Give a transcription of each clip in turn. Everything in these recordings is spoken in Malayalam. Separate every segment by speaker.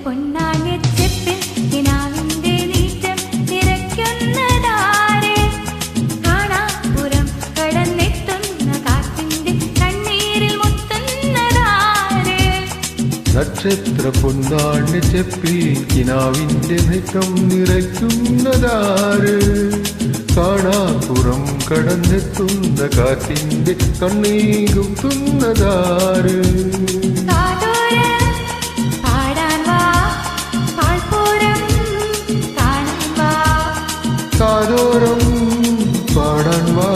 Speaker 1: പൊന്നാണ്യച്ചെപ്പിൽ കിനാവിന്റെ നീറ്റം നിറയ്ക്കുന്നതാരെ കാണാപ്പുറം കടന്നെത്തുന്ന കാറ്റിന്റെ കണ്ണീരിൽ മുത്തുന്നതാരെ
Speaker 2: നക്ഷത്ര പൊന്നാണ്യ ചെപ്പിൽ കിനാവിന്റെ നീറ്റം നിറയ്ക്കുന്നതാര് കാണാപ്പുറം കടന്നെത്തുന്ന കാറ്റിന്റെ കണ്ണീരുത്തുന്നതാര് കാതോരം പാടാൻ വാ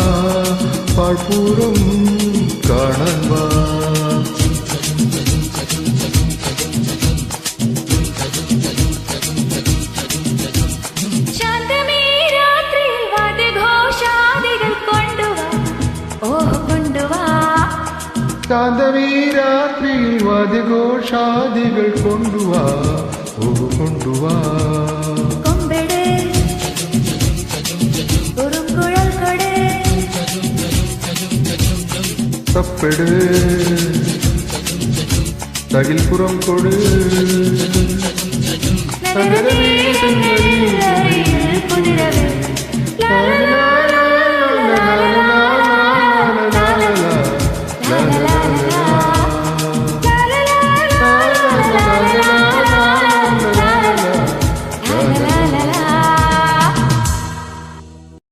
Speaker 2: പാഴ്പൂരം കാണാൻ വാ ശാന്തമീ രാത്രിയിൽ വാദ്യഘോഷാദികൾ കൊണ്ടുവാ ഓ കൊണ്ടുവാ തപ്പെട് തകിൽപ്പുറം കൊട്
Speaker 1: കുതിരവേ